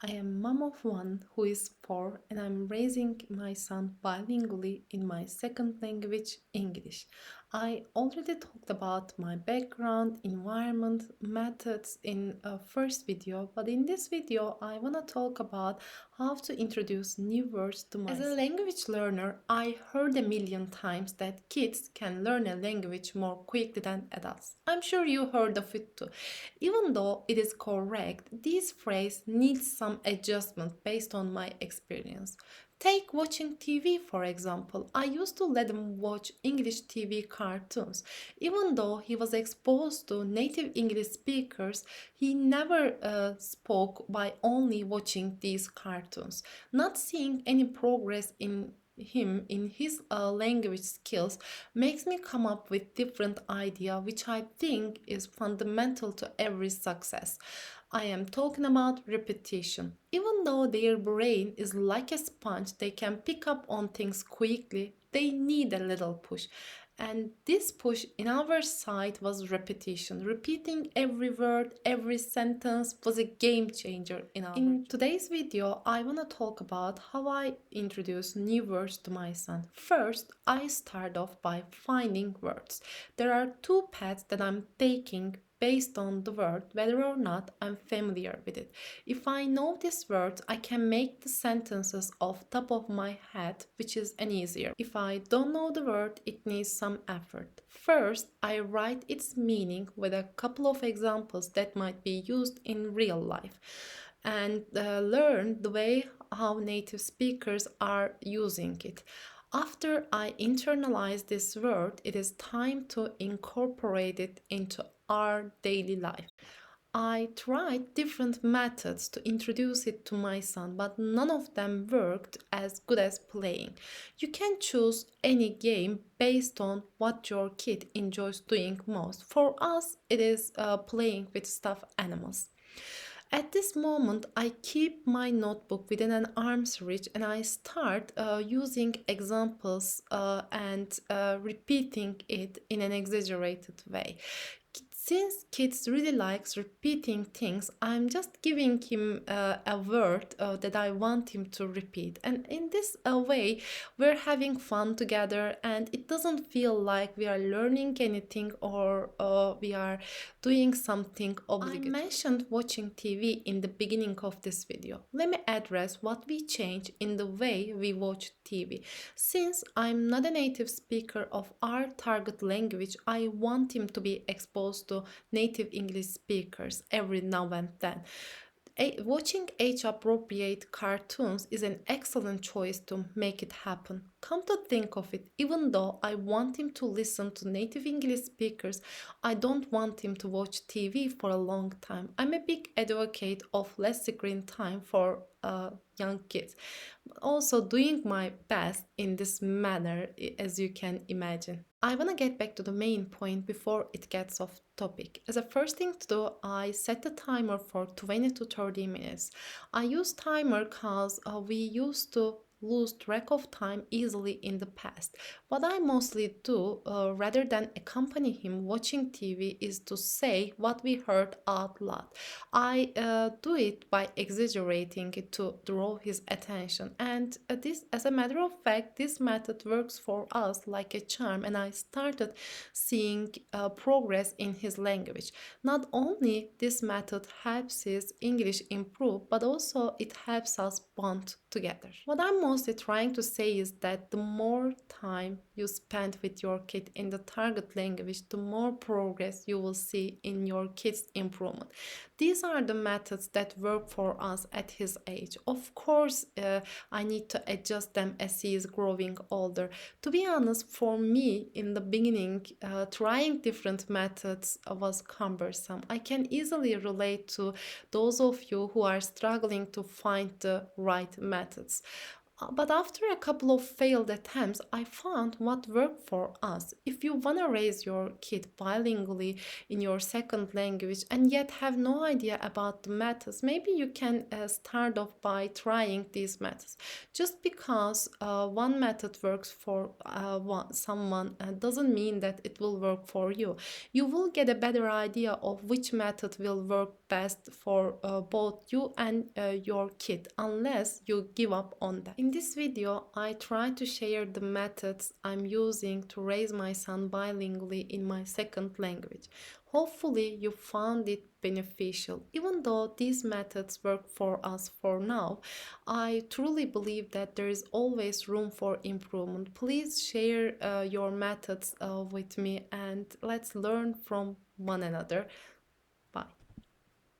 I am mom of one who is 4 and I'm raising my son bilingually in my second language, English. I already talked about my background, environment, methods in a first video, but in this video I want to talk about how to introduce new words to my son. As a language learner, I heard a million times that kids can learn a language more quickly than adults. I'm sure you heard of it too. Even though it is correct, this phrase needs some adjustment based on my experience. Take watching TV for example. I used to let him watch English TV cartoons. Even though he was exposed to native English speakers, he never spoke by only watching these cartoons. Not seeing any progress in him in his language skills makes me come up with different idea which I think is fundamental to every success. I am talking about repetition. Even though their brain is like a sponge, they can pick up on things quickly. They need a little push. And this push in our side was repetition. Repeating every word, every sentence was a game changer in our. In today's video, I want to talk about how I introduce new words to my son. First, I start off by finding words. There are two paths that I'm taking based on the word, whether or not I'm familiar with it. If I know this word, I can make the sentences off top of my head, which is an easier. If I don't know the word, it needs some effort. First, I write its meaning with a couple of examples that might be used in real life and learn the way how native speakers are using it. After I internalize this word, it is time to incorporate it into our daily life. I tried different methods to introduce it to my son, but none of them worked as good as playing. You can choose any game based on what your kid enjoys doing most. For us, it is playing with stuffed animals. At this moment, I keep my notebook within an arm's reach and I start using examples and repeating it in an exaggerated way. Since kids really likes repeating things, I'm just giving him a word that I want him to repeat. And in this way, we're having fun together and it doesn't feel like we are learning anything or we are doing something obligatory. I mentioned watching TV in the beginning of this video. Let me address what we change in the way we watch TV. Since I'm not a native speaker of our target language, I want him to be exposed to native English speakers every now and then. Watching age-appropriate cartoons is an excellent choice to make it happen. Come to think of it, even though I want him to listen to native English speakers, I don't want him to watch TV for a long time. I'm a big advocate of less screen time for young kids. Also doing my best in this manner, as you can imagine. I want to get back to the main point before it gets off topic. As a first thing to do, I set the timer for 20 to 30 minutes. I use timer because we used to lose track of time easily in the past. What I mostly do, rather than accompany him watching TV, is to say what we heard out loud. I do it by exaggerating it to draw his attention, and this, as a matter of fact, this method works for us like a charm, and I started seeing progress in his language. Not only this method helps his English improve, but also it helps us bond together. What I'm mostly trying to say is that the more time you spend with your kid in the target language, the more progress you will see in your kid's improvement. These are the methods that work for us at his age. Of course, I need to adjust them as he is growing older. To be honest, for me, in the beginning, trying different methods was cumbersome. I can easily relate to those of you who are struggling to find the right methods. But after a couple of failed attempts, I found what worked for us. If you want to raise your kid bilingually in your second language and yet have no idea about the methods, maybe you can start off by trying these methods. Just because one method works for someone doesn't mean that it will work for you. You will get a better idea of which method will work best for both you and your kid, unless you give up on that. In this video, I try to share the methods I'm using to raise my son bilingually in my second language. Hopefully, you found it beneficial. Even though these methods work for us for now, I truly believe that there is always room for improvement. Please share your methods with me and let's learn from one another.